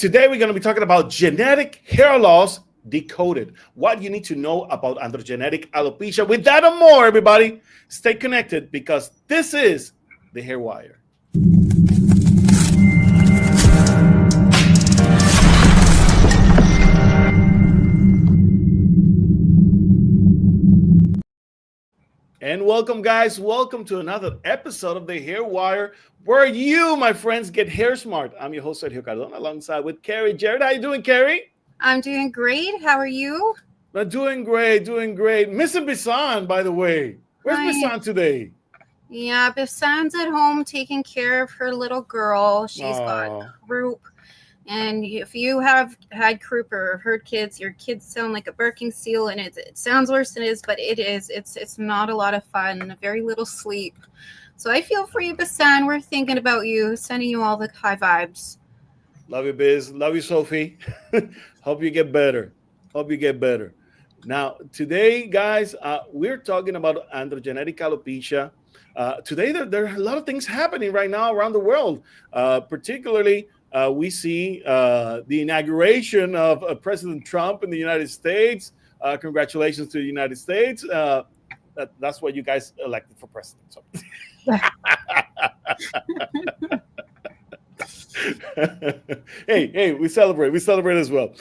Today we're going to be talking about genetic hair loss decoded. What you need to know about androgenetic alopecia. With that and more, everybody, stay connected because this is the Hair Wire. And welcome, guys. Welcome to another episode of the Hair Wire, where you, my friends, get hair smart. I'm your host, Sergio Cardona, alongside with Carrie. Jared, how you doing, Carrie? I'm doing great. How are you? I'm doing great, doing great. Missing Bisan, by the way. Where's Bisan today? Yeah, Bisan's at home taking care of her little girl. She's got croup. And if you have had croup or heard kids, your kids sound like a barking seal, and it sounds worse than it is, but it is. It's not a lot of fun, very little sleep. So I feel for you, Bisan. We're thinking about you, sending you all the high vibes. Love you, Biz. Love you, Sophie. Hope you get better. Hope you get better. Now, today, guys, we're talking about androgenetic alopecia. Today, there are a lot of things happening right now around the world. Particularly, we see the inauguration of President Trump in the United States. Congratulations to the United States. That's what you guys elected for president. So. hey, we celebrate as well.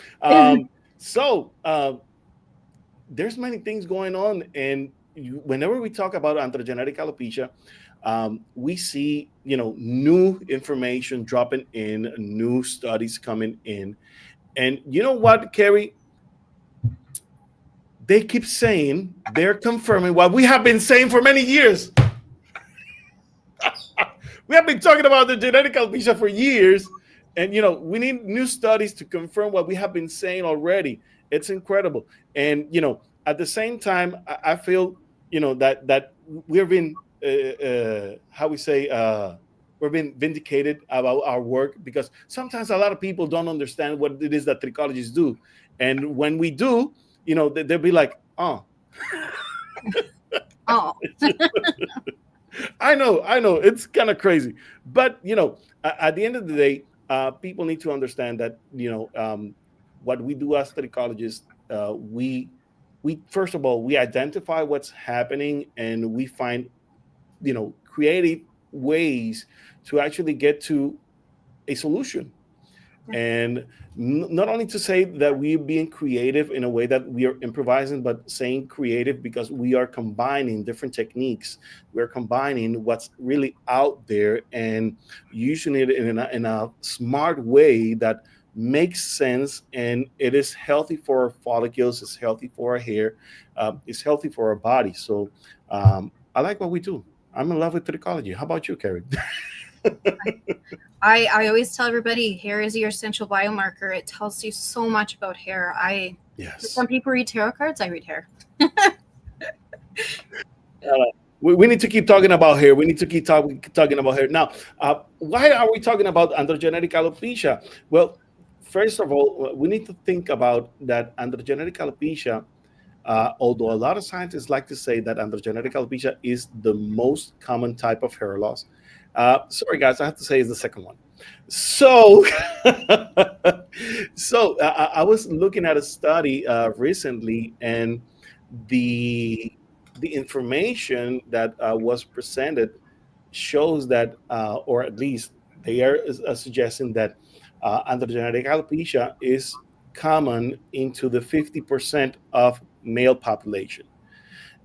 There's many things going on, and whenever we talk about androgenetic alopecia, we see new information dropping in, new studies coming in, and you know what, Carrie? They keep saying they're confirming what we have been saying for many years. We have been talking about the genetic alopecia for years, and we need new studies to confirm what we have been saying already. It's incredible, and at the same time, I feel that we've been we're being vindicated about our work, because sometimes a lot of people don't understand what it is that trichologists do, and when we do, they'll be like, oh. Oh. I know, it's kind of crazy, but at the end of the day, people need to understand that what we do as trichologists, we first of all, we identify what's happening, and we find creative ways to actually get to a solution. And not only to say that we're being creative in a way that we are improvising, but saying creative because we are combining different techniques. We're combining what's really out there and using it in a smart way that makes sense, and it is healthy for our follicles, it's healthy for our hair, it's healthy for our body. So I like what we do. I'm in love with trichology. How about you, Carrie? I always tell everybody, hair is your essential biomarker. It tells you so much about hair. Yes. Some people read tarot cards. I read hair. We need to keep talking about hair. We need to keep talking about hair. Now, why are we talking about androgenetic alopecia? Well, first of all, we need to think about that androgenetic alopecia, although a lot of scientists like to say that androgenetic alopecia is the most common type of hair loss. Sorry, guys, I have to say it's the second one. So, I was looking at a study recently, and the information that was presented shows that, or at least they are suggesting that androgenetic alopecia is common into the 50% of male population.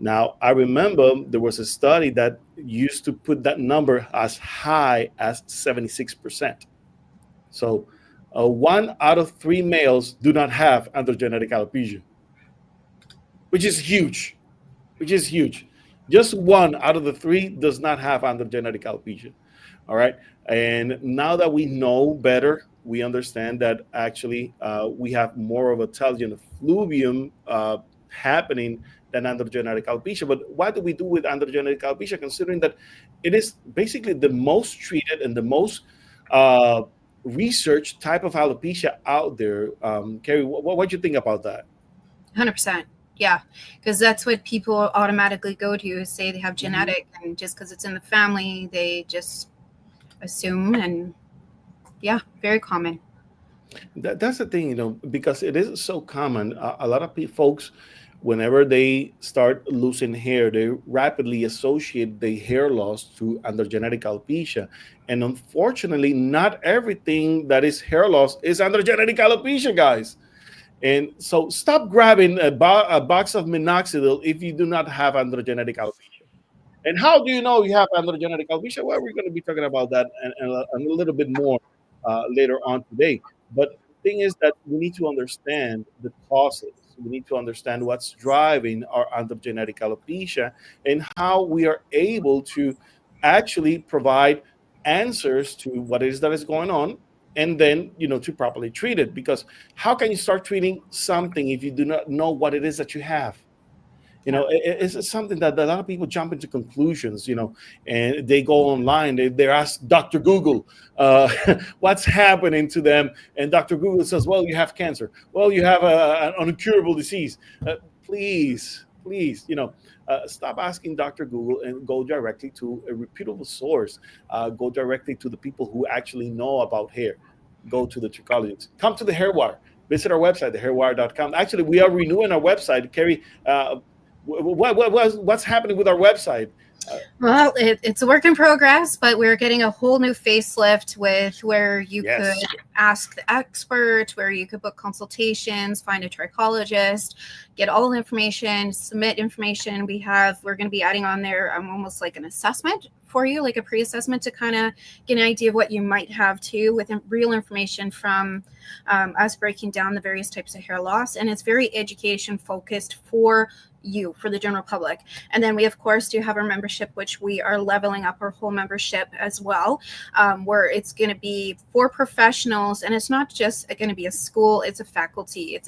Now, I remember there was a study that used to put that number as high as 76%. So 1 out of 3 males do not have androgenetic alopecia, which is huge. Just 1 out of the 3 does not have androgenetic alopecia. All right. And now that we know better, we understand that actually we have more of a telogen effluvium happening than androgenetic alopecia. But what do we do with androgenetic alopecia, considering that it is basically the most treated and the most researched type of alopecia out there? Carrie, what do you think about that? 100%. Yeah, because that's what people automatically go to, say they have genetic, and just because it's in the family, they just assume, and yeah, very common. That's the thing, because it is so common. A lot of folks, whenever they start losing hair, they rapidly associate the hair loss to androgenetic alopecia. And unfortunately, not everything that is hair loss is androgenetic alopecia, guys. And so stop grabbing a box of minoxidil if you do not have androgenetic alopecia. And how do you know you have androgenetic alopecia? Well, we're going to be talking about that and a little bit more later on today. But the thing is that we need to understand the causes. We need to understand what's driving our androgenetic alopecia and how we are able to actually provide answers to what it is that is going on, and then to properly treat it. Because how can you start treating something if you do not know what it is that you have? Yeah. It's something that a lot of people jump into conclusions, and they go online, they ask Dr. Google what's happening to them, and Dr. Google says, well, you have cancer, well, you have an incurable disease. Please, stop asking Dr. Google and go directly to a reputable source. Go directly to the people who actually know about hair. Go to the trichologists. Come to the Hair Wire. Visit our website, thehairwire.com. Actually, we are renewing our website. Carrie, what's happening with our website? Well, it's a work in progress, but we're getting a whole new facelift with where you Yes. could ask the expert, where you could book consultations, find a trichologist, get all the information, submit information. We're going to be adding on there almost like an assessment for you, like a pre-assessment to kind of get an idea of what you might have too, with real information from us breaking down the various types of hair loss. And it's very education focused for you, for the general public. And then we of course do have our membership, which we are leveling up our whole membership as well, where it's going to be for professionals, and it's not just going to be a school, it's a faculty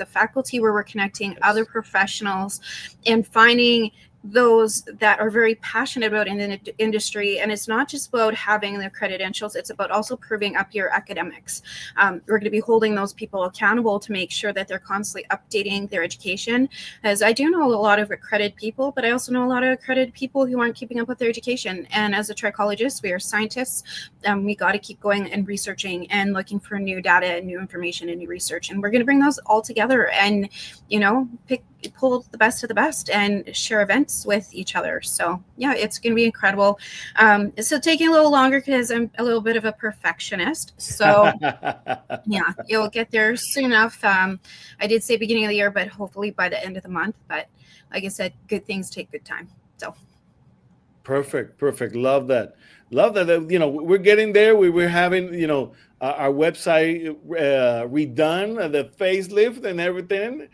where we're connecting other professionals and finding those that are very passionate about in the industry. And it's not just about having the credentials, it's about also proving up your academics. We're going to be holding those people accountable to make sure that they're constantly updating their education, as I do know a lot of accredited people, but I also know a lot of accredited people who aren't keeping up with their education. And as a trichologist, we are scientists. We got to keep going and researching and looking for new data and new information and new research, and we're going to bring those all together and pull the best of the best and share events with each other. So yeah, it's going to be incredible. It's still taking a little longer because I'm a little bit of a perfectionist. So yeah, you'll get there soon enough. I did say beginning of the year, but hopefully by the end of the month. But like I said, good things take good time. So Perfect. Love that. We're getting there. We're having our website redone, the facelift and everything.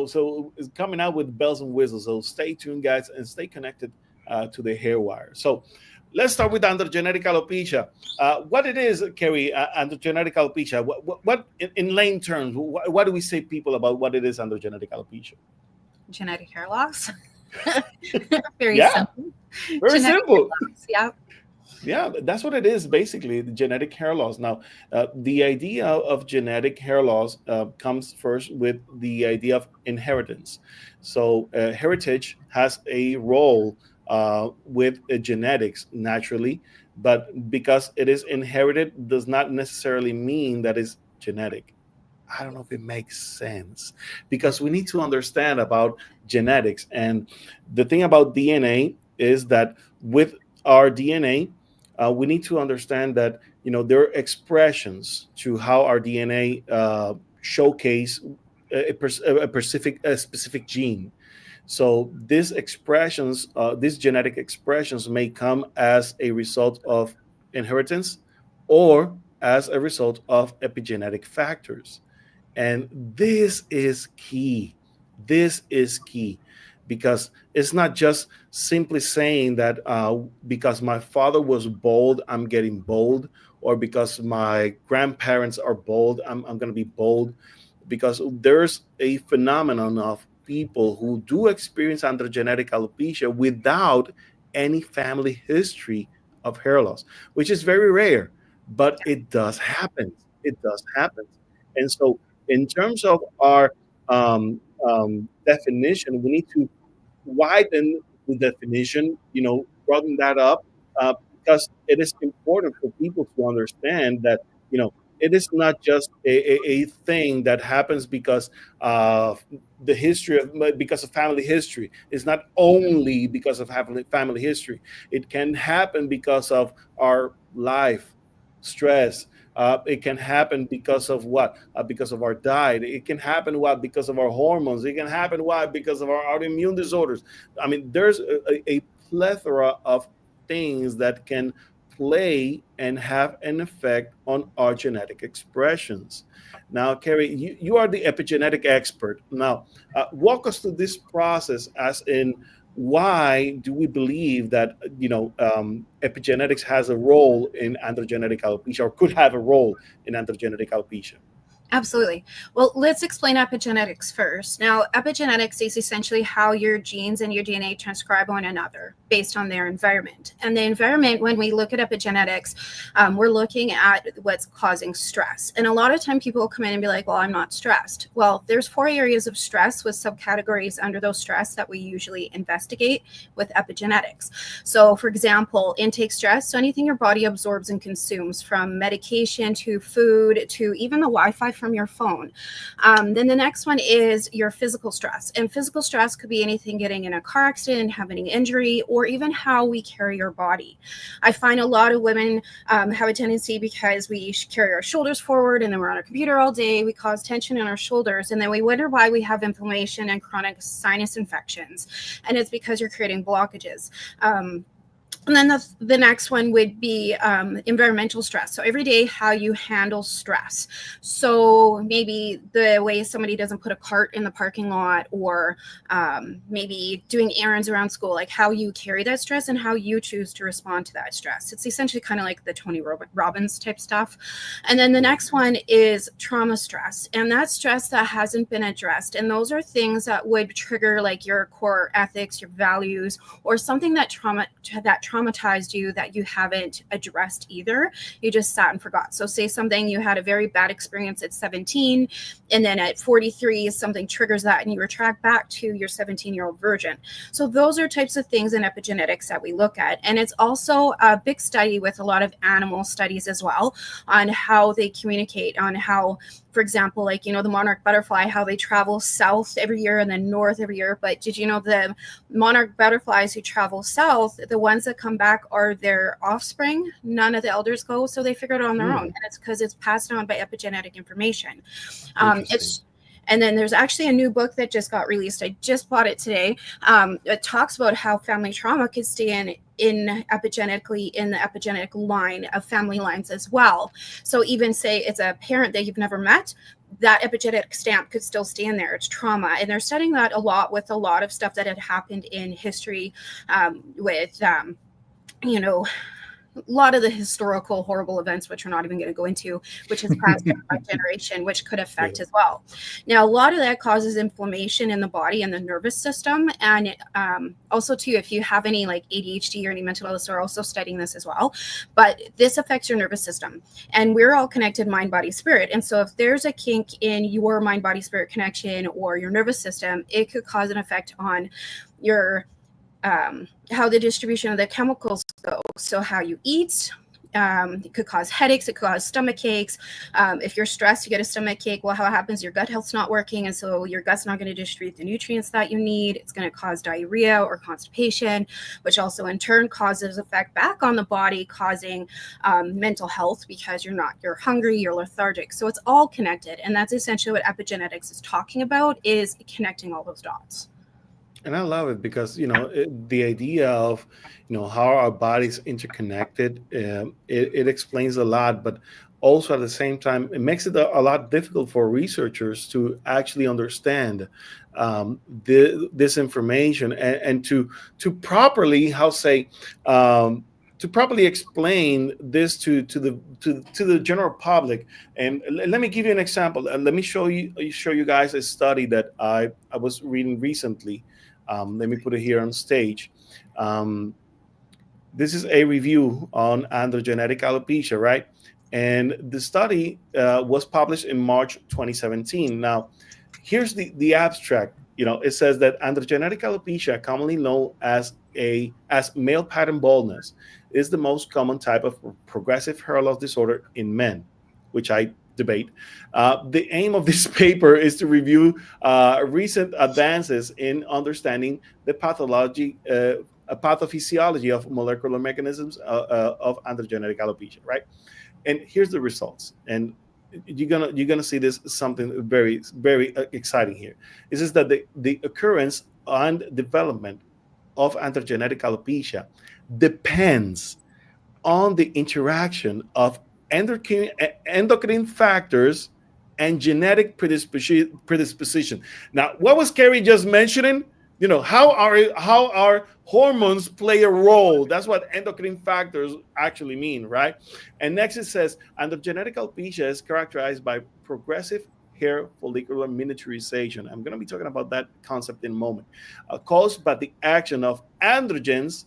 So it's coming out with bells and whistles. So stay tuned, guys, and stay connected to the Hair Wire. So let's start with androgenetic alopecia. What it is, Carrie, androgenetic alopecia. What in lame terms? What do we say people about what it is, androgenetic alopecia? genetic hair loss. Very Yeah, simple. very Genetic simple. hair loss. Yeah. Yeah, that's what it is basically, the genetic hair loss. Now, the idea of genetic hair loss comes first with the idea of inheritance. So, heritage has a role with genetics naturally, but because it is inherited does not necessarily mean that it's genetic. I don't know if it makes sense, because we need to understand about genetics. And the thing about DNA is that with our DNA, we need to understand that there are expressions to how our DNA showcase a specific gene. So these genetic expressions may come as a result of inheritance or as a result of epigenetic factors. And this is key. This is key because it's not just simply saying that because my father was bold, I'm getting bold, or because my grandparents are bold, I'm going to be bold. Because there's a phenomenon of people who do experience androgenetic alopecia without any family history of hair loss, which is very rare, but it does happen. It does happen. And so, in terms of our definition, we need to widen the definition, broaden that up, because it is important for people to understand that, it is not just a thing that happens because of the history of because of family history. It's not only because of family history. It can happen because of our life stress. It can happen because of what? Because of our diet. It can happen what? Because of our hormones. It can happen why? Because of our autoimmune disorders. I mean, there's a plethora of things that can play and have an effect on our genetic expressions. Now, Kerry, you are the epigenetic expert. Now, walk us through this process, as in why do we believe that epigenetics has a role in androgenetic alopecia, or could have a role in androgenetic alopecia? Absolutely. Well, let's explain epigenetics first. Now, epigenetics is essentially how your genes and your DNA transcribe one another based on their environment. And the environment, when we look at epigenetics, we're looking at what's causing stress. And a lot of time people will come in and be like, well, I'm not stressed. Well, there's 4 areas of stress with subcategories under those stress that we usually investigate with epigenetics. So, for example, intake stress, so anything your body absorbs and consumes, from medication to food to even the Wi-Fi from your phone. Then the next one is your physical stress. And physical stress could be anything getting in a car accident, having an injury, or even how we carry our body. I find a lot of women have a tendency, because we carry our shoulders forward and then we're on a computer all day, we cause tension in our shoulders, and then we wonder why we have inflammation and chronic sinus infections. And it's because you're creating blockages. And then the next one would be environmental stress. So every day, how you handle stress. So maybe the way somebody doesn't put a cart in the parking lot, or maybe doing errands around school, like how you carry that stress and how you choose to respond to that stress. It's essentially kind of like the Tony Robbins type stuff. And then the next one is trauma stress. And that's stress that hasn't been addressed. And those are things that would trigger like your core ethics, your values, or something that traumatized you that you haven't addressed either. You just sat and forgot. So say something, you had a very bad experience at 17, and then at 43 something triggers that and you retract back to your 17-year-old version. So those are types of things in epigenetics that we look at. And it's also a big study with a lot of animal studies as well, on how they communicate, on how, for example, like, the monarch butterfly, how they travel south every year and then north every year. But did you know the monarch butterflies who travel south, the ones that come back are their offspring? None of the elders go, so they figure it out on their own. And it's because it's passed on by epigenetic information. And then there's actually a new book that just got released. I just bought it today. It talks about how family trauma could stay in epigenetically in the epigenetic line of family lines as well. So even say it's a parent that you've never met, that epigenetic stamp could still stay in there. It's trauma. And they're studying that a lot with a lot of stuff that had happened in history, with a lot of the historical horrible events, which we're not even going to go into, which has passed down by generation, which could affect as well. Now, a lot of that causes inflammation in the body and the nervous system. And also too, if you have any like ADHD or any mental illness, we're also studying this as well. But this affects your nervous system, and we're all connected mind, body, spirit. And so if there's a kink in your mind, body, spirit connection or your nervous system, it could cause an effect on your how the distribution of the chemicals go. So how you eat, it could cause headaches, it could cause stomach aches. If you're stressed, you get a stomach ache. Well, how it happens, your gut health's not working, and so your gut's not going to distribute the nutrients that you need. It's going to cause diarrhea or constipation, which also in turn causes effect back on the body, causing mental health, because you're hungry, you're lethargic. So it's all connected, and that's essentially what epigenetics is talking about, is connecting all those dots. And I love it because the idea of how our bodies interconnected, it explains a lot, but also at the same time it makes it a lot difficult for researchers to actually understand this information, and to properly to properly explain this to the general public. And let me give you an example, and let me show you guys a study that I was reading recently. Let me put it here on stage. This is a review on androgenetic alopecia, right? And the study was published in March 2017. Now, here's the abstract. It says that androgenetic alopecia, commonly known as male pattern baldness, is the most common type of progressive hair loss disorder in men. which I debate. The aim of this paper is to review recent advances in understanding the pathophysiology of molecular mechanisms of androgenetic alopecia, right? And here's the results. And you're gonna see this something very very exciting here. Is that the occurrence and development of androgenetic alopecia depends on the interaction of endocrine factors and genetic predisposition. Now, what was Kerry just mentioning? How our hormones play a role. That's what endocrine factors actually mean, right? And next it says androgenetic alopecia is characterized by progressive hair follicular miniaturization. I'm going to be talking about that concept in a moment. Caused by the action of androgens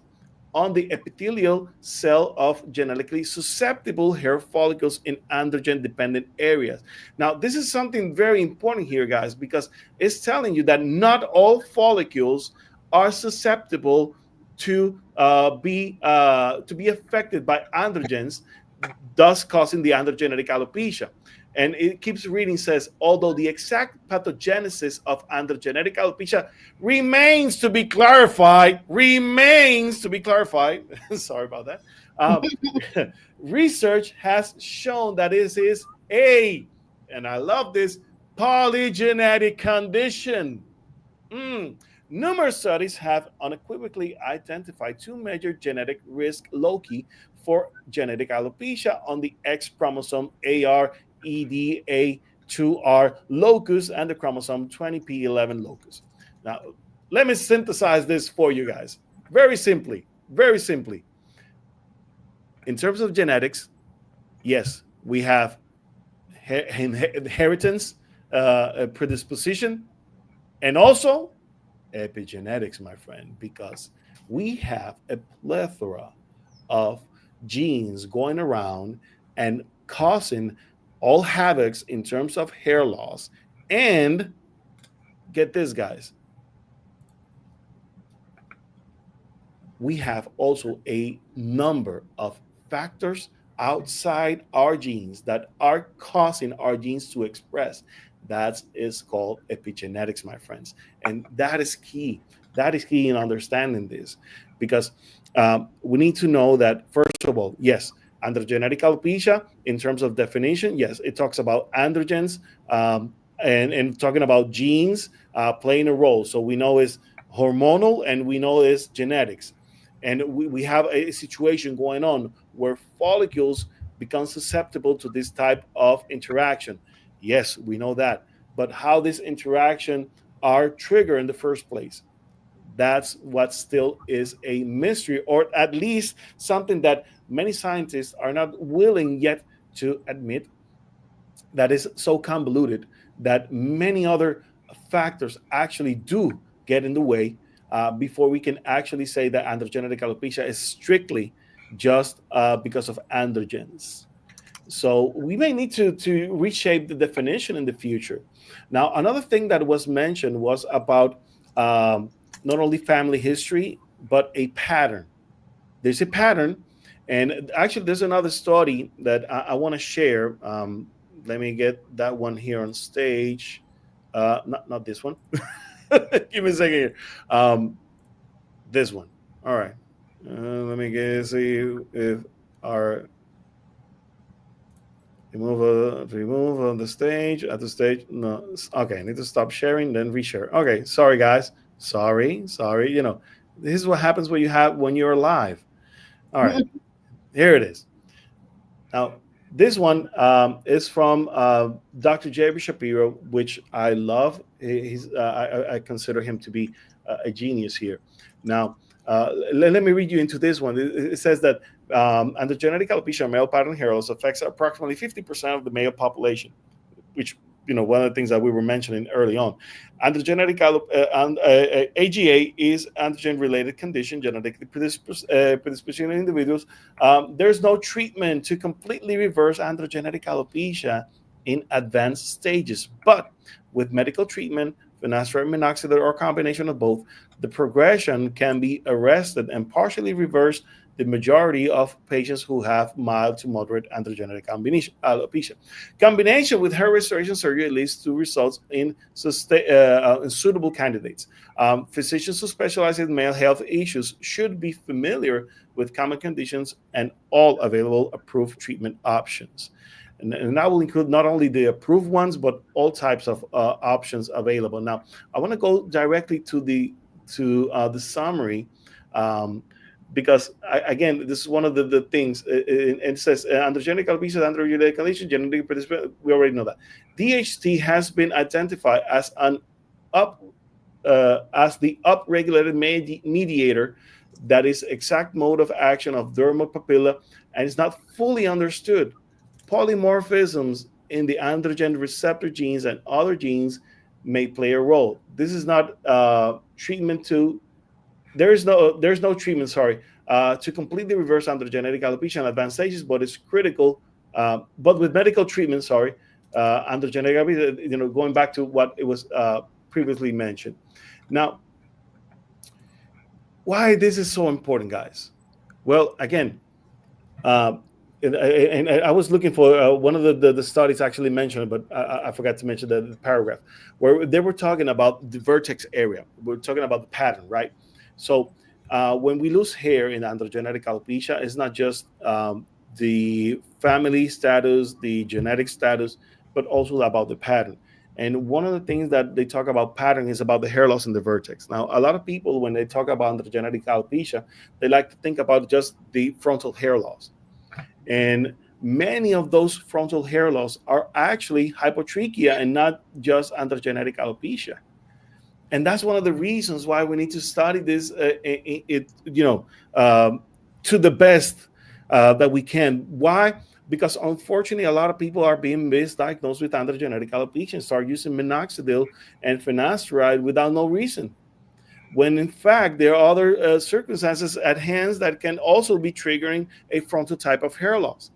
on the epithelial cell of genetically susceptible hair follicles in androgen dependent areas. Now, this is something very important here, guys, because it's telling you that not all follicles are susceptible to be affected by androgens, thus causing the androgenetic alopecia. And it keeps reading, says, although the exact pathogenesis of androgenetic alopecia remains to be clarified. Sorry about that. Research has shown that this is and I love this, polygenetic condition. Numerous studies have unequivocally identified two major genetic risk loci for genetic alopecia on the X chromosome AREDA2R locus and the chromosome 20p11 locus. Now, let me synthesize this for you guys. Very simply. In terms of genetics, yes, we have inheritance, predisposition, and also epigenetics, my friend, because we have a plethora of genes going around and causing all havocs in terms of hair loss. And get this, guys, we have also a number of factors outside our genes that are causing our genes to express. That is called epigenetics, my friends. And that is key. That is key in understanding this, because we need to know that, first of all, yes, androgenetic alopecia, in terms of definition, yes, it talks about androgens, and talking about genes playing a role. So we know it's hormonal and we know it's genetics. And we have a situation going on where follicles become susceptible to this type of interaction. Yes, we know that. But how this interaction are triggered in the first place, that's what still is a mystery, or at least something that many scientists are not willing yet to admit, that is so convoluted that many other factors actually do get in the way before we can actually say that androgenetic alopecia is strictly just because of androgens. So we may need to reshape the definition in the future. Now, another thing that was mentioned was about not only family history, but a pattern. There's a pattern. And actually, there's another study that I want to share. Let me get that one here on stage. Not this one. Give me a second here. This one. All right. Let me see if our remove on the stage at the stage. No. Okay. I need to stop sharing, then reshare. Okay. Sorry, guys. Sorry. This is what happens when you're live. All right. Here it is. Now, this one is from Dr. J.B. Shapiro, which I love. I consider him to be a genius here. Now, let me read you into this one. It says that androgenetic alopecia, male pattern hair loss, affects approximately 50% of the male population, which, one of the things that we were mentioning early on. Androgenetic AGA is androgen-related condition, genetically predisposition in individuals. There's no treatment to completely reverse androgenetic alopecia in advanced stages, but with medical treatment, finasteride, minoxidil, or combination of both, the progression can be arrested and partially reversed the majority of patients who have mild to moderate androgenetic alopecia. Combination with hair restoration surgery leads to results in suitable candidates. Physicians who specialize in male health issues should be familiar with common conditions and all available approved treatment options. And that will include not only the approved ones, but all types of options available. Now, I want to go directly to the summary, um, because again, this is one of the things. It says androgenic alopecia, androgenetic alopecia, genetic predisposition. We already know that DHT has been identified as an up as the upregulated mediator that is exact mode of action of dermal papilla and is not fully understood. Polymorphisms in the androgen receptor genes and other genes may play a role. This is not treatment to there's no treatment, sorry, to completely reverse androgenetic alopecia and advanced stages, but it's critical. But with medical treatment, sorry, androgenetic alopecia, going back to what it was previously mentioned. Now, why this is so important, guys? Well, again, uh, and I was looking for one of the studies actually mentioned, but I forgot to mention the paragraph where they were talking about the vertex area. We're talking about the pattern, right? So when we lose hair in androgenetic alopecia, it's not just the family status, the genetic status, but also about the pattern. And one of the things that they talk about pattern is about the hair loss in the vertex. Now, a lot of people, when they talk about androgenetic alopecia, they like to think about just the frontal hair loss. And many of those frontal hair loss are actually hypotrichia and not just androgenetic alopecia. And that's one of the reasons why we need to study this, to the best that we can. Why? Because unfortunately, a lot of people are being misdiagnosed with androgenetic alopecia and start using minoxidil and finasteride without no reason, when in fact there are other circumstances at hand that can also be triggering a frontal type of hair loss.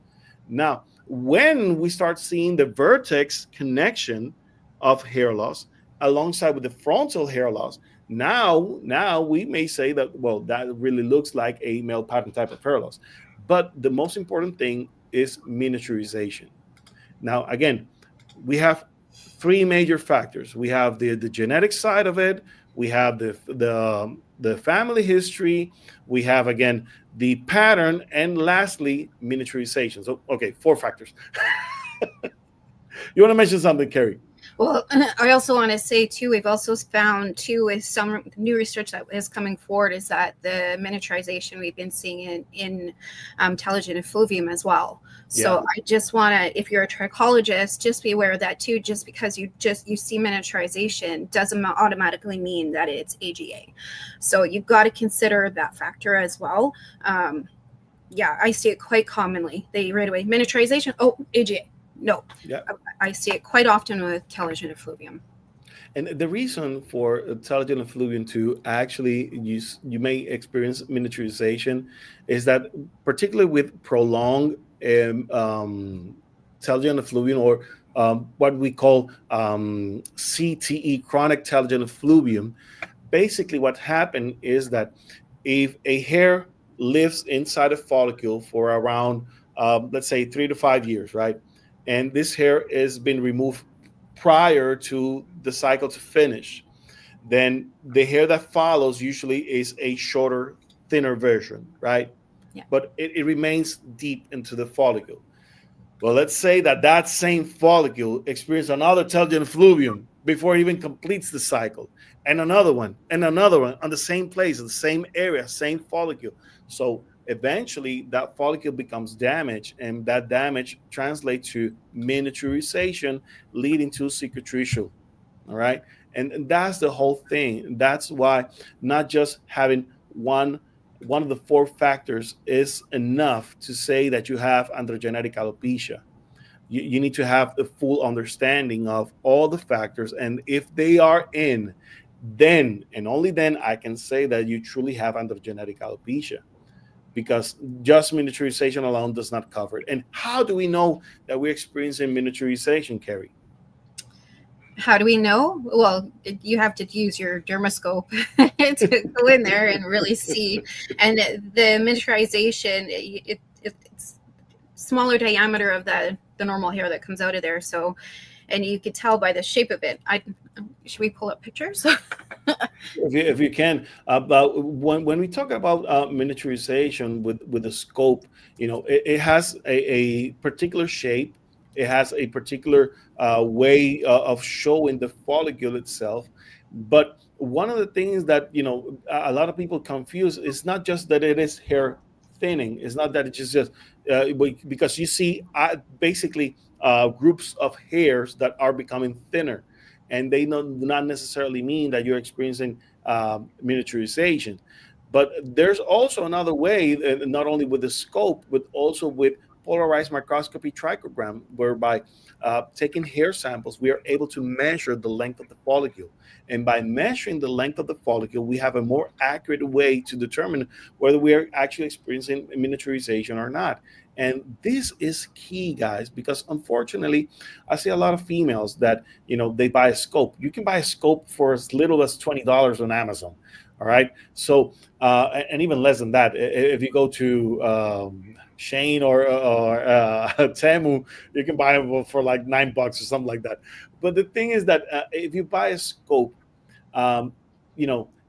Now, when we start seeing the vertex connection of hair loss alongside with the frontal hair loss, now we may say that, well, that really looks like a male pattern type of hair loss. But the most important thing is miniaturization. Now, again, we have three major factors. We have the genetic side of it. We have the family history. We have, again, the pattern, and lastly, miniaturization. So, okay, four factors. You want to mention something, Carrie? Well, I also want to say too, we've also found too, with some new research that is coming forward, is that the miniaturization we've been seeing in telogen effluvium as well. So I just want to, if you're a trichologist, just be aware of that too. Just because you see miniaturization doesn't automatically mean that it's AGA. So you've got to consider that factor as well. I see it quite commonly. They right away, miniaturization, oh, AGA. No, I see it quite often with telogen effluvium. And the reason for telogen effluvium to actually you may experience miniaturization is that, particularly with prolonged telogen effluvium, or what we call CTE, chronic telogen effluvium, basically what happened is that if a hair lives inside a follicle for around, let's say, 3 to 5 years, right? And this hair has been removed prior to the cycle to finish, then the hair that follows usually is a shorter, thinner version, right? Yeah. But it remains deep into the follicle. Well, let's say that same follicle experiences another telogen effluvium before it even completes the cycle, and another one on the same place, the same area, same follicle. So eventually that follicle becomes damaged, and that damage translates to miniaturization, leading to cicatricial. All right. And that's the whole thing. That's why not just having one of the four factors is enough to say that you have androgenetic alopecia. You need to have the full understanding of all the factors, and if they are in, then and only then I can say that you truly have androgenetic alopecia, because just miniaturization alone does not cover it. And how do we know that we're experiencing miniaturization, Carrie? How do we know? Well, you have to use your dermoscope to go in there and really see. And the miniaturization, it's smaller diameter of the normal hair that comes out of there. So, and you could tell by the shape of it. Should we pull up pictures? If you can, but when we talk about miniaturization with the scope, it has a particular shape. It has a particular way of showing the follicle itself. But one of the things that a lot of people confuse is not just that it is hair thinning. It's not that it's just because you see basically groups of hairs that are becoming thinner, and they do not necessarily mean that you're experiencing miniaturization. But there's also another way, not only with the scope, but also with polarized microscopy trichogram, whereby taking hair samples, we are able to measure the length of the follicle. And by measuring the length of the follicle, we have a more accurate way to determine whether we are actually experiencing miniaturization or not. And this is key, guys, because unfortunately, I see a lot of females that they buy a scope. You can buy a scope for as little as $20 on Amazon. All right. So, and even less than that, if you go to Shane or Temu, you can buy them for like $9 or something like that. But the thing is that if you buy a scope, um,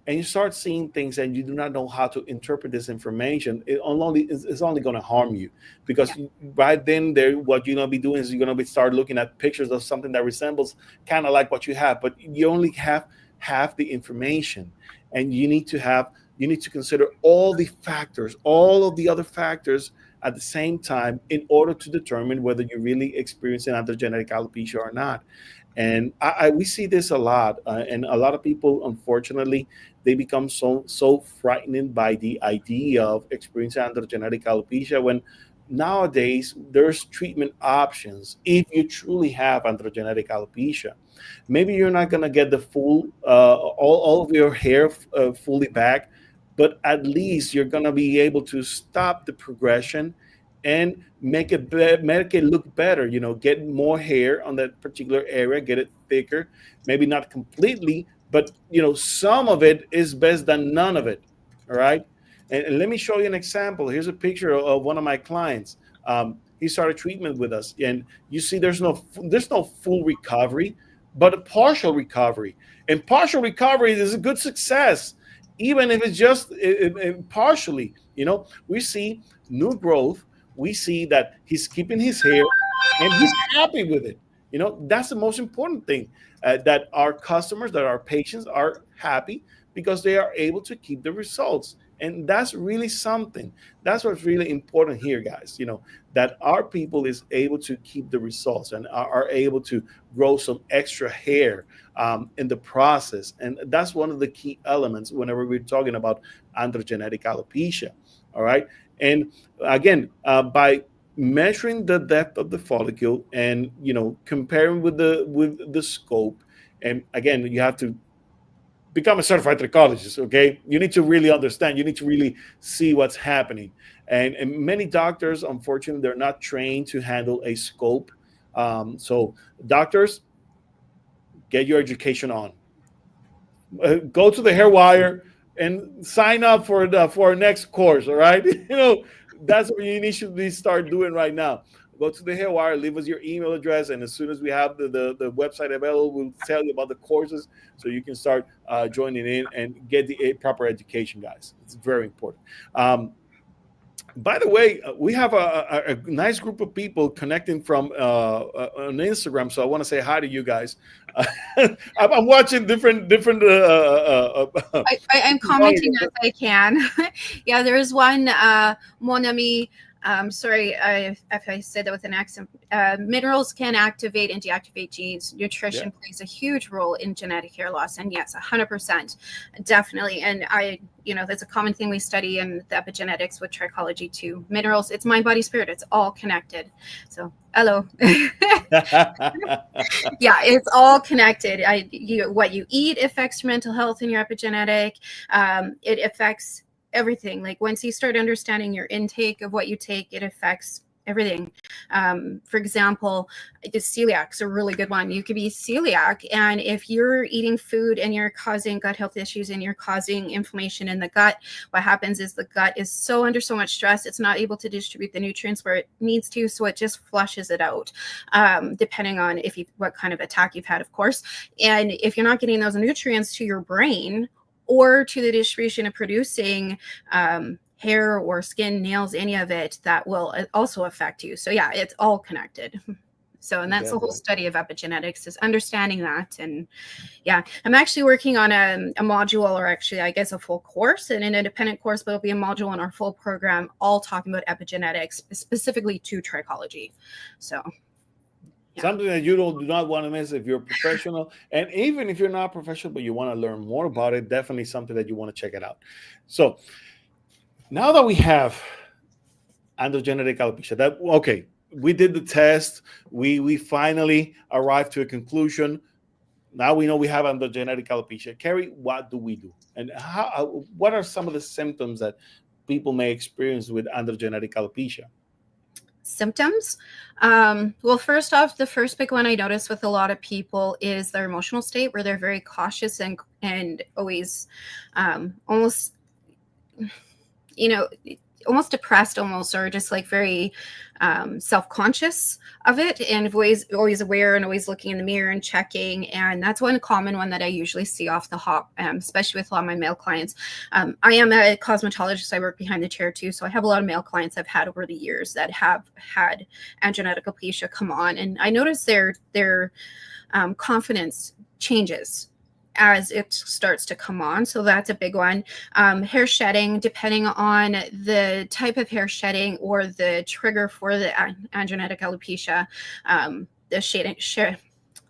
and you start seeing things and you do not know how to interpret this information, it's only going to harm you, because Yeah. right then there, what you're going to be doing is you're going to be start looking at pictures of something that resembles kind of like what you have, but you only have half the information, and you need to consider all the factors, all of the other factors at the same time in order to determine whether you're really experiencing androgenetic alopecia or not. And we see this a lot, and a lot of people, unfortunately, they become so frightened by the idea of experiencing androgenetic alopecia, when nowadays there's treatment options if you truly have androgenetic alopecia. Maybe you're not going to get the full all of your hair fully back, but at least you're going to be able to stop the progression and make it look better. Get more hair on that particular area, get it thicker. Maybe not completely, but some of it is best than none of it. All right. And let me show you an example. Here's a picture of one of my clients. He started treatment with us, and you see there's no full recovery, but a partial recovery. And partial recovery is a good success, even if it's just partially. We see new growth. We see that he's keeping his hair and he's happy with it. That's the most important thing, that our customers, that our patients are happy because they are able to keep the results. And that's really something. That's what's really important here, guys. That our people is able to keep the results and are able to grow some extra hair in the process. And that's one of the key elements whenever we're talking about androgenetic alopecia. All right. And again, by measuring the depth of the follicle and comparing with the scope, and again, you have to become a certified trichologist. Okay, you need to really understand, you need to really see what's happening. And many doctors, unfortunately, they're not trained to handle a scope. So doctors, get your education on. Go to the hair wire and sign up for our next course. All right. That's what you need to start doing right now. Go to the hair wire, leave us your email address, and as soon as we have the website available, we'll tell you about the courses so you can start joining in and get the proper education, guys. It's very important. By the way, we have a nice group of people connecting from on Instagram, so I want to say hi to you guys. I'm watching different. I'm commenting as I can. Yeah, there's one, Mon Ami. Sorry if I said that with an accent. Minerals can activate and deactivate genes. Nutrition plays a huge role in genetic hair loss, and yes, 100%, definitely. And that's a common thing we study in the epigenetics with trichology too. Minerals, it's mind, body, spirit. It's all connected. So, hello. Yeah, it's all connected. What you eat affects your mental health and your epigenetic. It affects everything. Like once you start understanding your intake of what you take, it affects everything. For example, the celiac's a really good one. You could be celiac, and if you're eating food and you're causing gut health issues and you're causing inflammation in the gut, what happens is the gut is under so much stress, it's not able to distribute the nutrients where it needs to, so it just flushes it out, depending on what kind of attack you've had, of course. And if you're not getting those nutrients to your brain or to the distribution of producing hair or skin, nails, any of it, that will also affect you. So yeah, it's all connected. So, and that's the whole study of epigenetics, is understanding that. And yeah, I'm actually working on a module, or actually, I guess, a full course, and an independent course, but it'll be a module in our full program, all talking about epigenetics, specifically to trichology. So yeah. Something that you do not want to miss if you're a professional, and even if you're not a professional, but you want to learn more about it, definitely something that you want to check it out. So now that we have androgenetic alopecia, okay, we did the test. We finally arrived to a conclusion. Now we know we have androgenetic alopecia. Carrie, what do we do? And what are some of the symptoms that people may experience with androgenetic alopecia? Symptoms? Well, first off, the first big one I notice with a lot of people is their emotional state, where they're very cautious and always almost, almost depressed, almost, or just like very self-conscious of it, and always aware and always looking in the mirror and checking. And that's one common one that I usually see off the hop, especially with a lot of my male clients. I am a cosmetologist. I work behind the chair too, so I have a lot of male clients I've had over the years that have had androgenetic alopecia come on, and I notice their confidence changes as it starts to come on. So that's a big one. Hair shedding, depending on the type of hair shedding or the trigger for the androgenetic alopecia,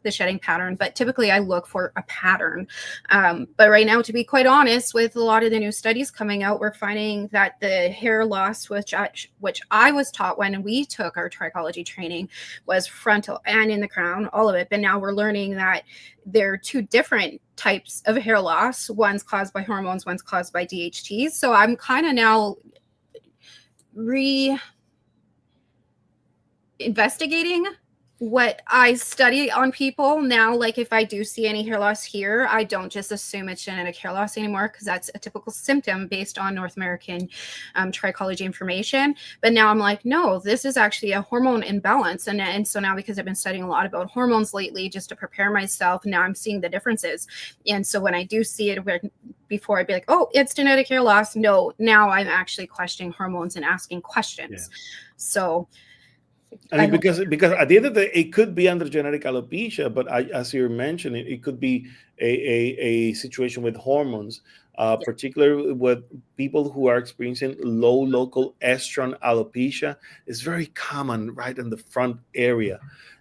the shedding pattern, but typically I look for a pattern. But right now, to be quite honest, with a lot of the new studies coming out, we're finding that the hair loss, which I was taught when we took our trichology training, was frontal and in the crown, all of it. But now we're learning that there are two different types of hair loss. One's caused by hormones, one's caused by DHTs. So I'm kind of now investigating what I study on people now. Like, if I do see any hair loss here, I don't just assume it's genetic hair loss anymore, because that's a typical symptom based on North American trichology information. But now I'm like, no, this is actually a hormone imbalance. And so now, because I've been studying a lot about hormones lately just to prepare myself, now I'm seeing the differences. And so when I do see it, before I'd be like, oh, it's genetic hair loss. No, now I'm actually questioning hormones and asking questions. Yeah. So I mean, because at the end of the day, it could be androgenetic alopecia, but as you're mentioning, it could be a situation with hormones, particularly with people who are experiencing low local estrogen alopecia. It's very common right in the front area.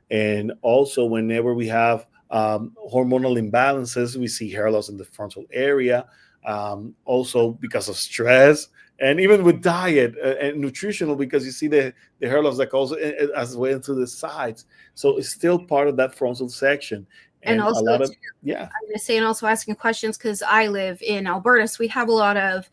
And also, whenever we have hormonal imbalances, we see hair loss in the frontal area. Also because of stress. And even with diet and nutritional, because you see the hair loss that goes as well into the sides. So it's still part of that frontal section. And also, I'm going to say, and also asking questions, because I live in Alberta, so we have a lot of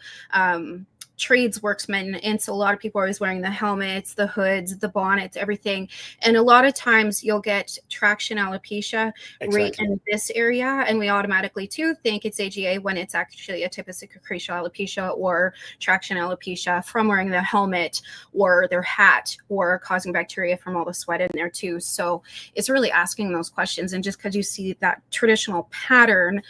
trades worksmen, and so a lot of people are always wearing the helmets, the hoods, the bonnets, everything. And a lot of times you'll get traction alopecia right in this area, and we automatically too think it's AGA when it's actually a type of secretional alopecia or traction alopecia from wearing the helmet or their hat, or causing bacteria from all the sweat in there too. So it's really asking those questions. And just because you see that traditional pattern,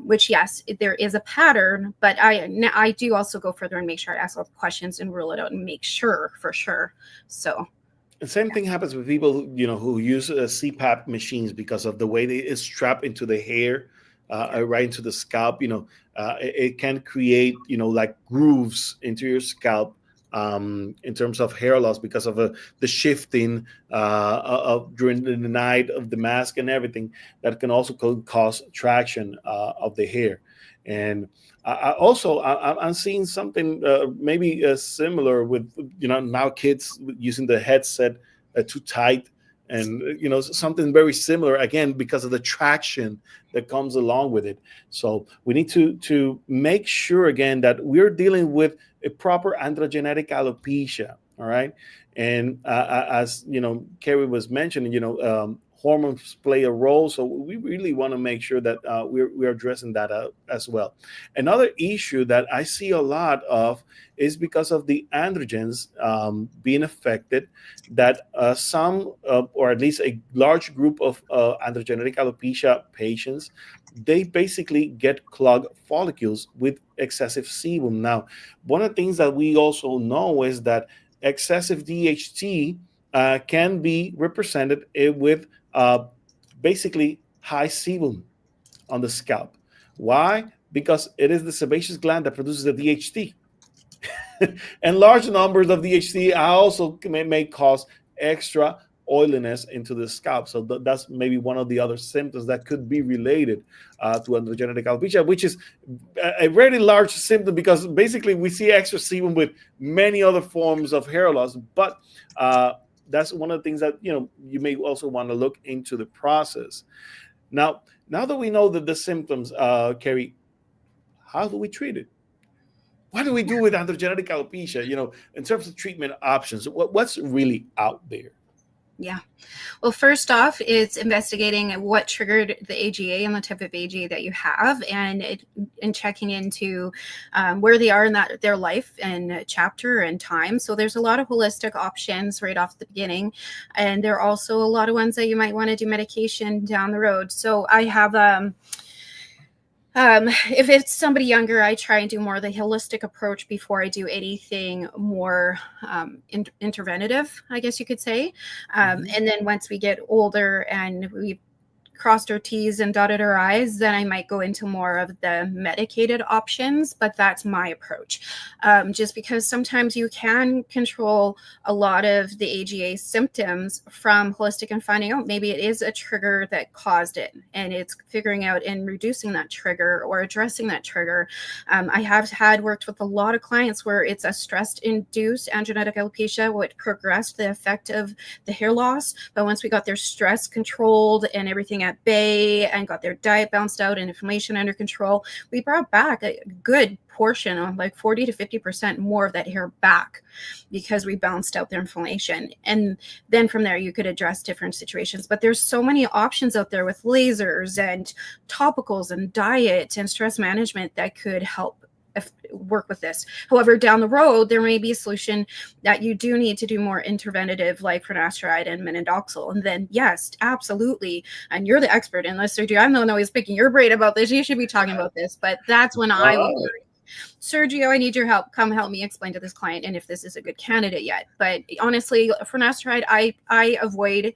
which yes, there is a pattern, but I do also go further and make sure I ask all the questions and rule it out and make sure for sure. So the same thing happens with people who use CPAP machines, because of the way they is strapped into the hair, right into the scalp. It can create like grooves into your scalp in terms of hair loss, because of the shifting of during the night of the mask and everything. That can also cause traction of the hair. And I'm seeing something maybe similar with now kids using the headset too tight, and something very similar, again, because of the traction that comes along with it. So we need to make sure again that we're dealing with a proper androgenetic alopecia. All right. And as you know, Kerry was mentioning, hormones play a role. So we really want to make sure that we're addressing that as well. Another issue that I see a lot of is because of the androgens being affected, that some, or at least a large group of androgenetic alopecia patients, they basically get clogged follicles with excessive sebum. Now, one of the things that we also know is that excessive DHT can be represented with basically high sebum on the scalp. Why? Because it is the sebaceous gland that produces the DHT. And large numbers of DHT also may cause extra oiliness into the scalp. So that's maybe one of the other symptoms that could be related to androgenetic alopecia, which is a very large symptom because basically we see extra sebum with many other forms of hair loss. But that's one of the things that you may also want to look into the process. Now that we know that the symptoms, Carrie, how do we treat it? What do we do with androgenetic alopecia? In terms of treatment options, what's really out there? Yeah. Well, first off, it's investigating what triggered the AGA and the type of AGA that you have, and checking into where they are in their life and chapter and time. So there's a lot of holistic options right off the beginning, and there are also a lot of ones that you might want to do medication down the road. So I have if it's somebody younger, I try and do more of the holistic approach before I do anything more interventive, I guess you could say. And then once we get older and we crossed our T's and dotted our I's, then I might go into more of the medicated options, but that's my approach. Just because sometimes you can control a lot of the AGA symptoms from holistic and finding out maybe it is a trigger that caused it, and it's figuring out and reducing that trigger or addressing that trigger. I have worked with a lot of clients where it's a stress-induced androgenetic alopecia, which progressed the effect of the hair loss, but once we got their stress controlled and everything at bay and got their diet balanced out and inflammation under control, we brought back a good portion of like 40 to 50% more of that hair back because we balanced out their inflammation. And then from there you could address different situations. But there's so many options out there with lasers and topicals and diet and stress management that could help work with this. However, down the road, there may be a solution that you do need to do more interventive, like finasteride and minoxidil. And then, yes, absolutely. And you're the expert in this, Sergio. I'm the one always picking your brain about this. You should be talking about this. But that's when I would worry. Sergio, I need your help. Come help me explain to this client and if this is a good candidate yet. But honestly, finasteride, I avoid.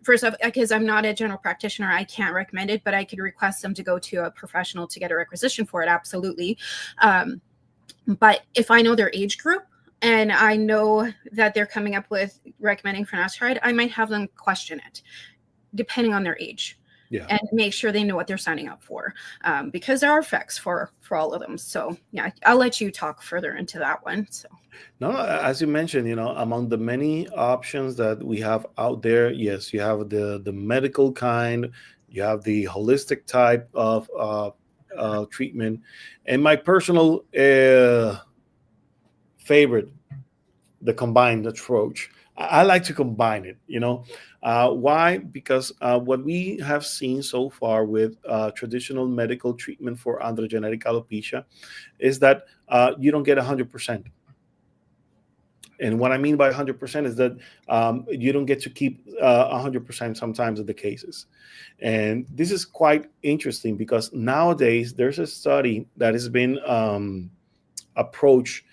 First off, because I'm not a general practitioner, I can't recommend it, but I could request them to go to a professional to get a requisition for it. Absolutely. But if I know their age group and I know that they're coming up with recommending finasteride, I might have them question it depending on their age. Yeah. And make sure they know what they're signing up for, because there are effects for all of them. So yeah, I'll let you talk further into that one. So. No, as you mentioned, among the many options that we have out there, yes, you have the medical kind, you have the holistic type of treatment, and my personal favorite, the combined approach. I like to combine it, why? Because what we have seen so far with traditional medical treatment for androgenetic alopecia is that you don't get 100%. And what I mean by 100% is that you don't get to keep 100% sometimes of the cases. And this is quite interesting because nowadays there's a study that has been approached,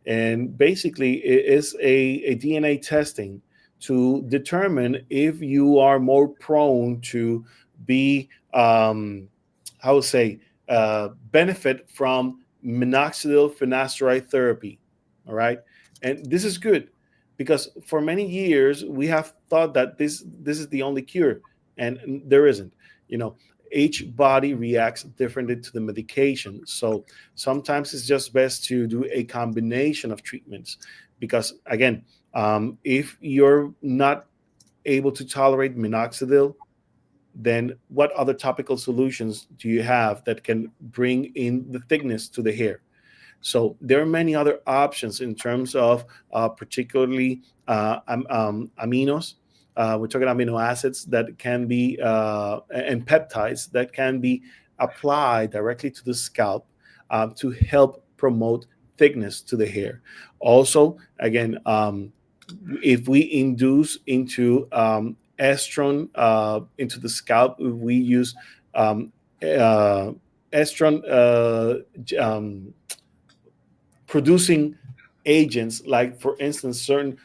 and basically it is a DNA testing to determine if you are more prone to be, benefit from minoxidil finasteride therapy. All right. And this is good because for many years we have thought that this is the only cure, and there isn't. Each body reacts differently to the medication. So sometimes it's just best to do a combination of treatments because, again, if you're not able to tolerate minoxidil, then what other topical solutions do you have that can bring in the thickness to the hair? So there are many other options in terms of particularly aminos. We're talking amino acids that can be and peptides that can be applied directly to the scalp to help promote thickness to the hair. Also, again, if we induce into estron into the scalp, if we use uh, estron producing agents, like, for instance, certain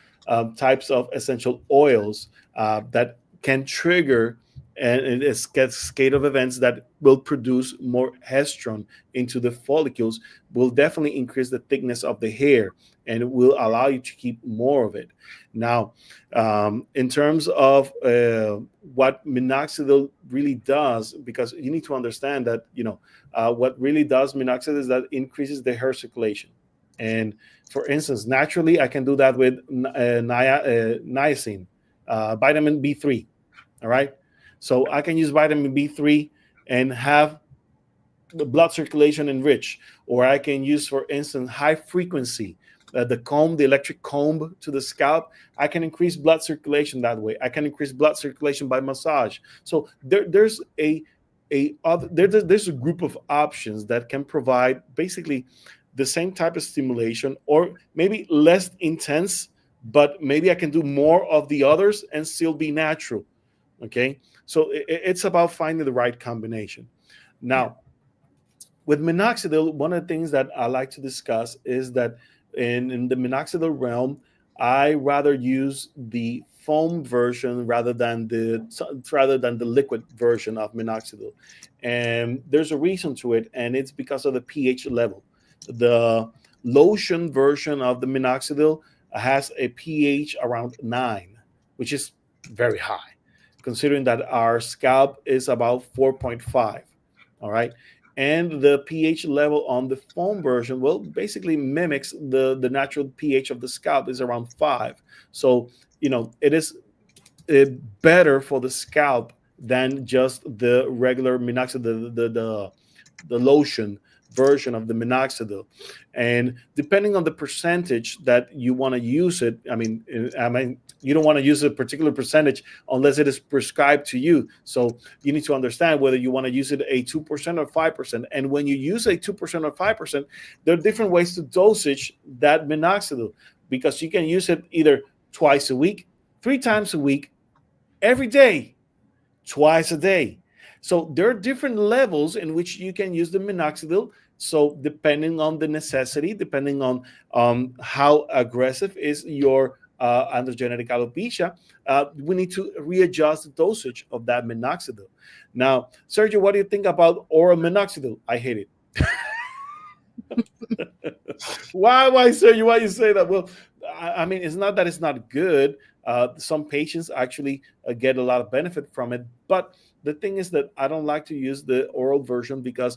types of essential oils that can trigger and a cascade of events that will produce more estrone into the follicles, will definitely increase the thickness of the hair, and it will allow you to keep more of it. Now, in terms of what minoxidil really does, because you need to understand that, what really does minoxidil is that increases the hair circulation. And for instance, naturally, I can do that with niacin, vitamin B3. All right. So I can use vitamin B3 and have the blood circulation enriched. Or I can use, for instance, high frequency, the electric comb to the scalp. I can increase blood circulation that way. I can increase blood circulation by massage. So there's a group of options that can provide basically the same type of stimulation, or maybe less intense, but maybe I can do more of the others and still be natural. Okay. So it's about finding the right combination. Now, with minoxidil, one of the things that I like to discuss is that in the minoxidil realm, I rather use the foam version rather than the liquid version of minoxidil. And there's a reason to it, and it's because of the pH level. The lotion version of the minoxidil has a pH around 9, which is very high, considering that our scalp is about 4.5. All right. And the pH level on the foam version, well, basically mimics the natural pH of the scalp, is around 5. So, it is better for the scalp than just the regular minoxidil, the lotion version of the minoxidil. And depending on the percentage that you want to use it, I mean, you don't want to use a particular percentage unless it is prescribed to you. So you need to understand whether you want to use it a 2% or 5%. And when you use a 2% or 5%, there are different ways to dosage that minoxidil, because you can use it either twice a week, 3 times a week, every day, twice a day. So there are different levels in which you can use the minoxidil. So depending on the necessity, depending on how aggressive is your androgenetic alopecia, we need to readjust the dosage of that minoxidil. Now, Sergio, what do you think about oral minoxidil? I hate it. Why, Sergio? Why you say that? Well, I mean, it's not that it's not good. Some patients actually get a lot of benefit from it, but the thing is that I don't like to use the oral version, because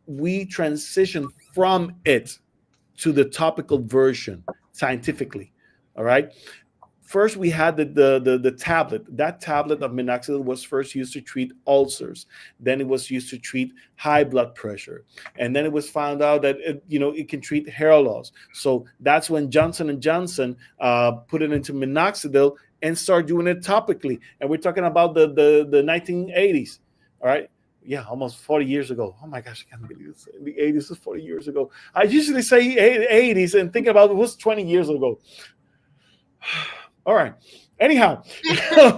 we transition from it to the topical version scientifically. All right. First, we had the tablet. That tablet of minoxidil was first used to treat ulcers. Then it was used to treat high blood pressure, and then it was found out that it can treat hair loss. So that's when Johnson and Johnson put it into minoxidil and start doing it topically. And we're talking about the 1980s. All right. Yeah, almost 40 years ago. Oh my gosh, I can't believe this. The 80s is 40 years ago. I usually say 80s and think about it was 20 years ago. All right. Anyhow,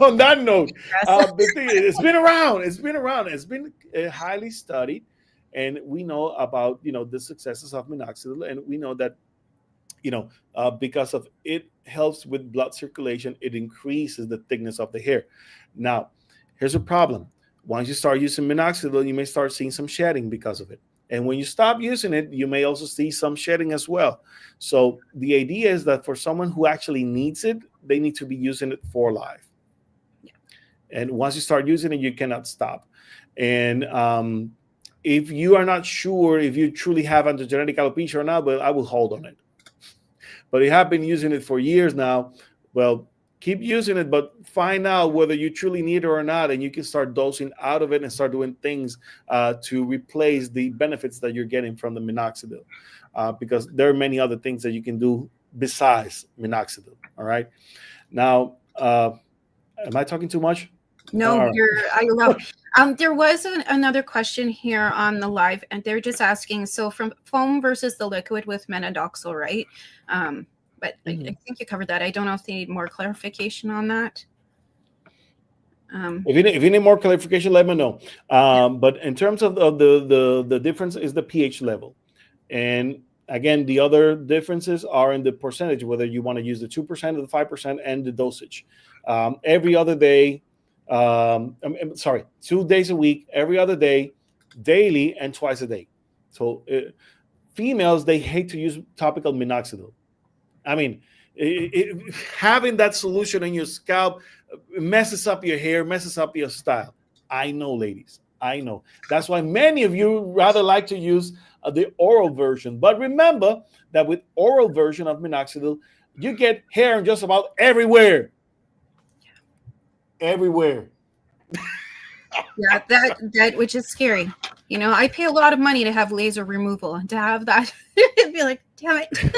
on that note, the thing is, it's been around. It's been around. It's been highly studied, and we know about the successes of minoxidil, and we know that because of it helps with blood circulation, it increases the thickness of the hair. Now, here's a problem. Once you start using minoxidil, you may start seeing some shedding because of it. And when you stop using it, you may also see some shedding as well. So the idea is that for someone who actually needs it, they need to be using it for life. Yeah. And once you start using it, you cannot stop. And if you are not sure if you truly have androgenetic alopecia or not, well, I will hold on it. But you have been using it for years now, well, keep using it, but find out whether you truly need it or not, and you can start dosing out of it and start doing things to replace the benefits that you're getting from the minoxidil. because there are many other things that you can do besides minoxidil. All right. Now, am I talking too much? No, All I love. There was another question here on the live, and they're just asking. So, from foam versus the liquid with minoxidil, right? But right. I think you covered that. I don't know if they need more clarification on that. If you need more clarification, let me know. But in terms of the difference is the pH level, and again, the other differences are in the percentage, whether you want to use the 2% or the 5% and the dosage. Every other day, sorry, 2 days a week, every other day, daily, and twice a day. So females, they hate to use topical minoxidil. I mean, having that solution in your scalp messes up your hair, messes up your style. I know, ladies. I know. That's why many of you rather like to use the oral version. But remember that with oral version of minoxidil, you get hair just about everywhere. Everywhere. Yeah, that which is scary. I pay a lot of money to have laser removal, and to have that, it'd be like, damn it.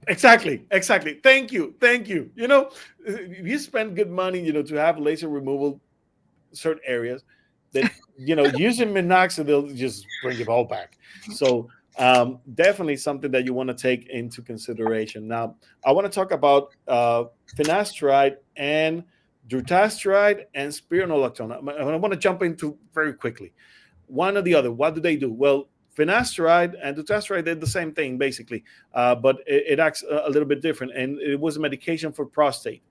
Exactly. Thank you. You spend good money, to have laser removal certain areas that using minoxidil just bring it all back. So definitely something that you want to take into consideration. Now, I want to talk about finasteride and dutasteride and spironolactone. I want to jump into very quickly. One or the other. What do they do? Well, finasteride and dutasteride did the same thing basically, but it acts a little bit different, and it was a medication for prostate.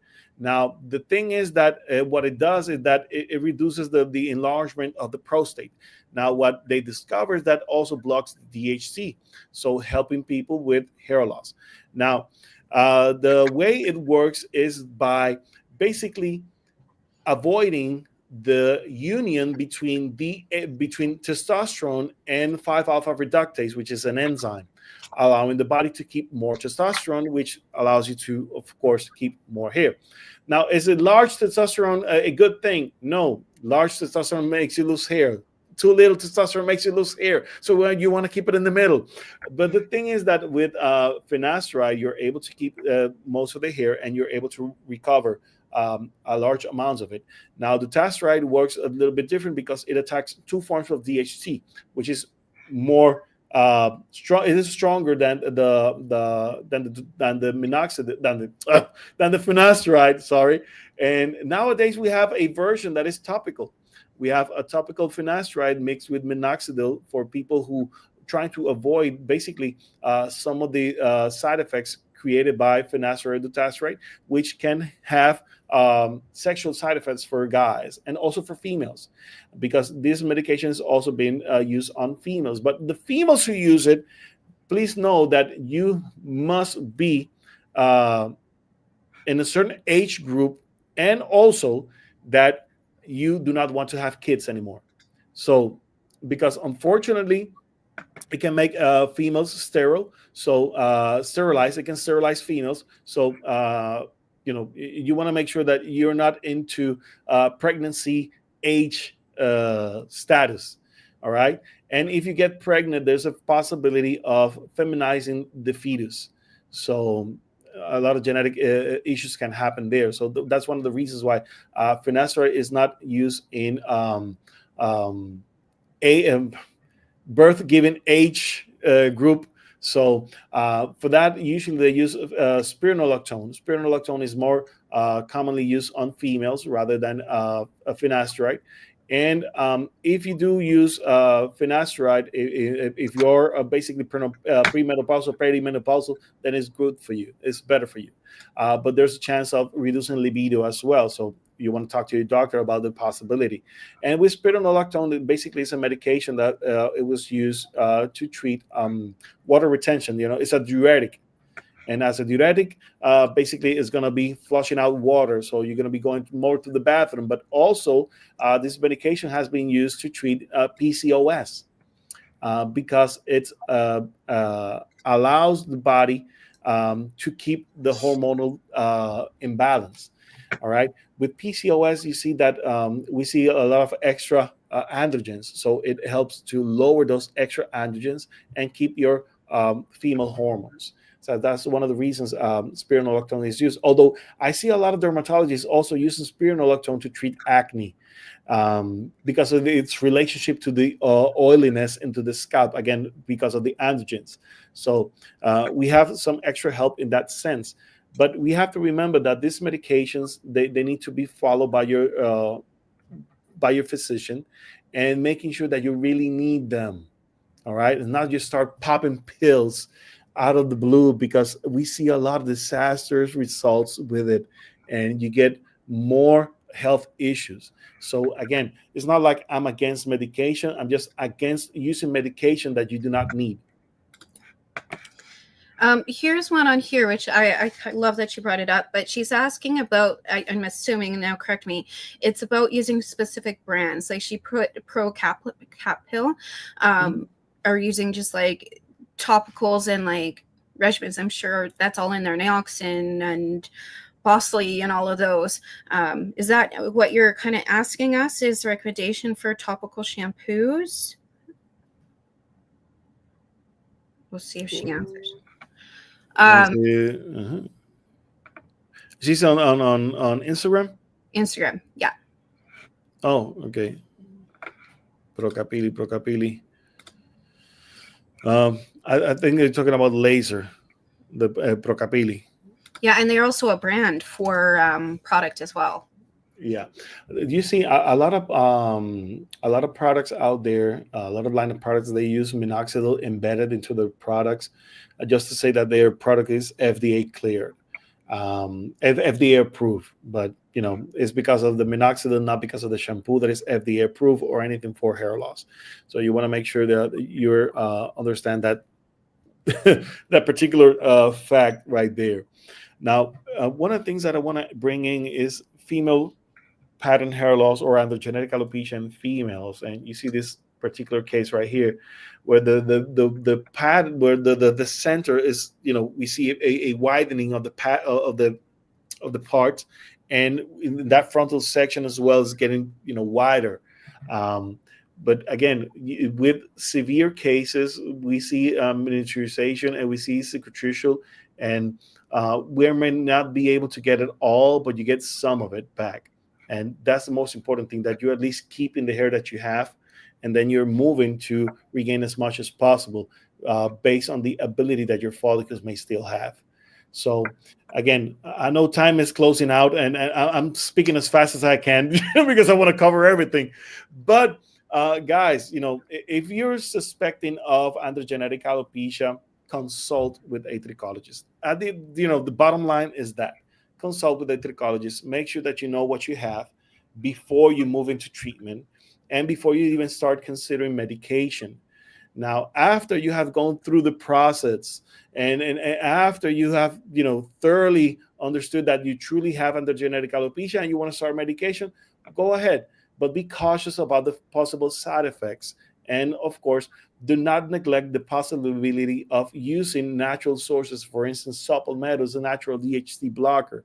Now, the thing is that what it does is that it reduces the enlargement of the prostate. Now, what they discover is that also blocks DHC, so helping people with hair loss. Now, the way it works is by basically avoiding the union between testosterone and 5-alpha reductase, which is an enzyme, allowing the body to keep more testosterone, which allows you to, of course, keep more hair. Now, is it large testosterone a good thing? No, large testosterone makes you lose hair. Too little testosterone makes you lose hair. So you want to keep it in the middle. But the thing is that with finasteride, you're able to keep most of the hair, and you're able to recover a large amounts of it. Now, the dutasteride works a little bit different because it attacks two forms of DHT, which is more strong. It is stronger than the minoxidil than the finasteride. Sorry. And nowadays we have a version that is topical. We have a topical finasteride mixed with minoxidil for people who trying to avoid basically some of the side effects created by finasteride dutasteride, which can have sexual side effects for guys and also for females, because this medication is also being used on females. But the females who use it, please know that you must be in a certain age group, and also that you do not want to have kids anymore. So, because unfortunately, it can make females sterile. So sterilize. It can sterilize females. So you want to make sure that you're not into pregnancy age status. All right. And if you get pregnant, there's a possibility of feminizing the fetus. So a lot of genetic issues can happen there. So that's one of the reasons why finasteride is not used in a birth given age group. So for that, usually they use spironolactone. Spironolactone is more commonly used on females rather than a finasteride. And if you do use finasteride, if you're basically premenopausal, perimenopausal, then it's good for you. It's better for you. But there's a chance of reducing libido as well. So you want to talk to your doctor about the possibility. And with spironolactone, basically it's a medication that it was used to treat water retention. It's a diuretic. And as a diuretic, basically it's going to be flushing out water. So you're going to be going more to the bathroom. But also, this medication has been used to treat PCOS because it allows the body to keep the hormonal imbalance. All right. With PCOS, you see that we see a lot of extra androgens. So it helps to lower those extra androgens and keep your female hormones. So that's one of the reasons spironolactone is used. Although I see a lot of dermatologists also using spironolactone to treat acne because of its relationship to the oiliness into the scalp, again, because of the androgens. So we have some extra help in that sense. But we have to remember that these medications, they need to be followed by your physician and making sure that you really need them. All right. And not just start popping pills out of the blue, because we see a lot of disastrous results with it and you get more health issues. So again, it's not like I'm against medication. I'm just against using medication that you do not need. Here's one on here, which I love that you brought it up, but she's asking about, I'm assuming, now correct me, it's about using specific brands. Like she put Pro Cap Pill, or using just like topicals and like regimens. I'm sure that's all in there, Naloxone and Bosley and all of those. Is that what you're kind of asking us, is recommendation for topical shampoos? We'll see if she answers. She's on Instagram? Instagram, yeah. Oh, okay. Procapili. I think they're talking about laser, the Procapili. Yeah, and they're also a brand for product as well. Yeah, you see a lot of products out there, a lot of line of products, they use minoxidil embedded into their products, just to say that their product is FDA cleared, FDA approved. But it's because of the minoxidil, not because of the shampoo that is FDA approved or anything for hair loss. So you want to make sure that you understand that that particular fact right there. Now, one of the things that I want to bring in is female pattern hair loss or androgenetic alopecia in females. And you see this particular case right here where the pad, where the center is, we see a widening of the pad of the part, and in that frontal section as well is getting wider. But again, with severe cases, we see miniaturization and we see cicatricial, and we may not be able to get it all, but you get some of it back. And that's the most important thing, that you're at least keeping the hair that you have, and then you're moving to regain as much as possible based on the ability that your follicles may still have. So again, I know time is closing out, and I'm speaking as fast as I can because I want to cover everything. But guys, if you're suspecting of androgenetic alopecia, consult with a trichologist. The bottom line is that consult with a trichologist. Make sure that you know what you have before you move into treatment and before you even start considering medication. Now, after you have gone through the process and after you have thoroughly understood that you truly have androgenetic alopecia and you want to start medication, go ahead, but be cautious about the possible side effects. And of course, do not neglect the possibility of using natural sources. For instance, Supplemental is a natural DHT blocker.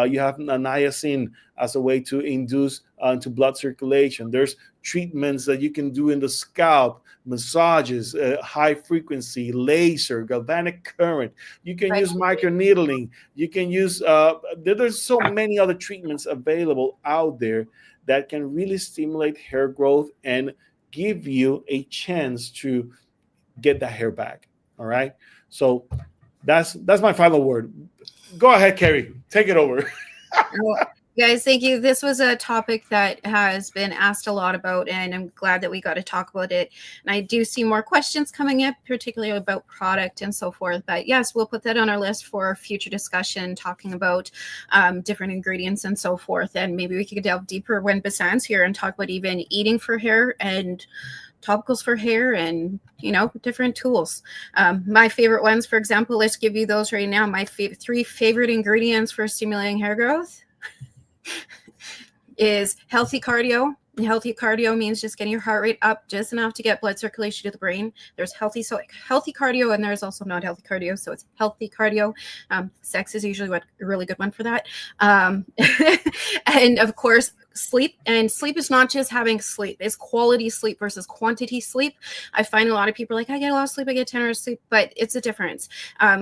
You have niacin as a way to induce into blood circulation. There's treatments that you can do in the scalp, massages, high frequency, laser, galvanic current. You can use microneedling. You can use, there's so many other treatments available out there that can really stimulate hair growth and give you a chance to get that hair back. All right. So that's my final word. Go ahead, Carrie. Take it over. Well, guys, thank you. This was a topic that has been asked a lot about, and I'm glad that we got to talk about it. And I do see more questions coming up, particularly about product and so forth. But yes, we'll put that on our list for future discussion, talking about different ingredients and so forth. And maybe we could delve deeper when Basan's here and talk about even eating for hair and topicals for hair and different tools. My favorite ones, for example, let's give you those right now. My 3 favorite ingredients for stimulating hair growth is healthy cardio, Healthy cardio means just getting your heart rate up just enough to get blood circulation to the brain. There's healthy cardio, and there's also not healthy cardio. So it's healthy cardio. Sex is usually a really good one for that. And of course, sleep. And sleep is not just having sleep. It's quality sleep versus quantity sleep. I find a lot of people are like, I get a lot of sleep, I get 10 hours of sleep, but it's a difference.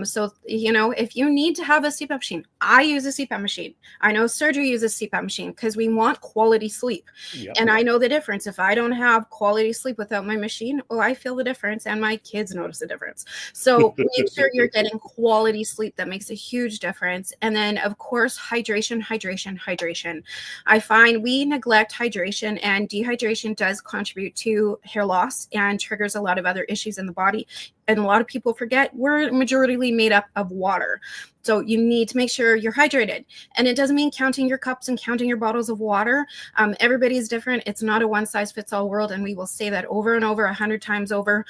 So, if you need to have a CPAP machine, I use a CPAP machine. I know surgery uses a CPAP machine because we want quality sleep. Yep. And I know the difference. If I don't have quality sleep without my machine, I feel the difference, and my kids notice the difference. So make sure you're getting quality sleep. That makes a huge difference. And then, of course, hydration. I find we neglect hydration, and dehydration does contribute to hair loss and triggers a lot of other issues in the body. And a lot of people forget we're majorly made up of water. So you need to make sure you're hydrated. And it doesn't mean counting your cups and counting your bottles of water. Everybody's different. It's not a one-size-fits-all world. And we will say that over and over, 100 times over.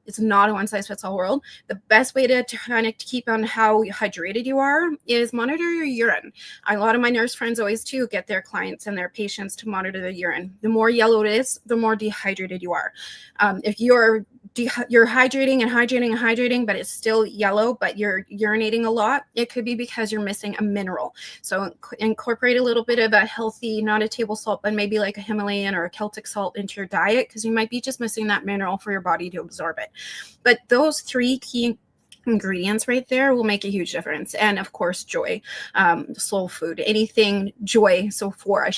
It's not a one-size-fits-all world. The best way to kind of keep on how hydrated you are is monitor your urine. A lot of my nurse friends always too get their clients and their patients to monitor the urine. The more yellow it is, the more dehydrated you are. If you're hydrating, but it's still yellow, but you're urinating a lot, it could be because you're missing a mineral. So incorporate a little bit of a healthy, not a table salt, but maybe like a Himalayan or a Celtic salt into your diet, because you might be just missing that mineral for your body to absorb it. But those three key ingredients right there will make a huge difference. And of course, joy, soul food, anything joy. So four.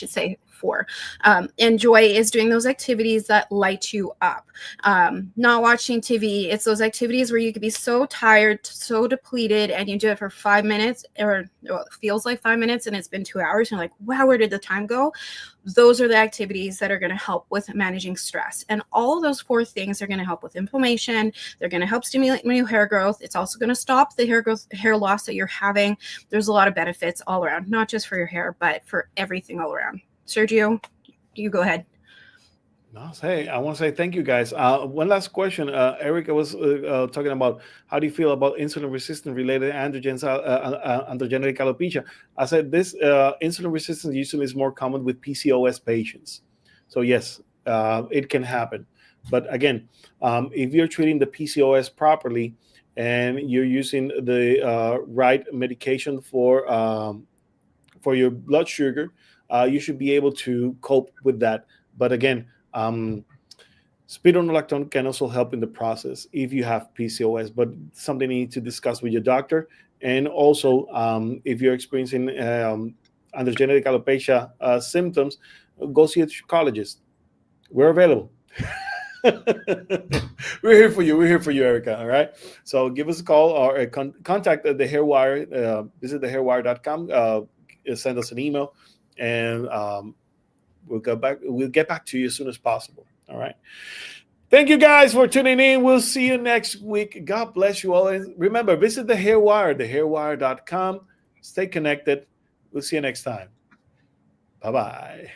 And joy is doing those activities that light you up. Not watching TV. It's those activities where you could be so tired, so depleted, and you do it for 5 minutes, or it feels like 5 minutes, and it's been 2 hours. And you're like, wow, where did the time go? Those are the activities that are going to help with managing stress. And all of those 4 things are going to help with inflammation. They're going to help stimulate new hair growth. It's also going to stop the hair loss that you're having. There's a lot of benefits all around, not just for your hair, but for everything all around. Sergio, you go ahead. No, hey, I want to say thank you, guys. One last question. Erica was talking about how do you feel about insulin-resistant related androgens, androgenetic alopecia. I said this insulin resistance usually is more common with PCOS patients. So yes, it can happen. But again, if you're treating the PCOS properly and you're using the right medication for your blood sugar, you should be able to cope with that. But again, spironolactone can also help in the process if you have PCOS, but something you need to discuss with your doctor. And also, if you're experiencing androgenetic alopecia symptoms, go see a gynecologist. We're available. We're here for you, Erica. All right. So give us a call or contact the Hairwire. Visit thehairwire.com. Send us an email, and we'll get back to you as soon as possible. All right. Thank you guys for tuning in. We'll see you next week. God bless you all. And remember, visit the Hairwire, thehairwire.com. Stay connected. We'll see you next time. Bye-bye.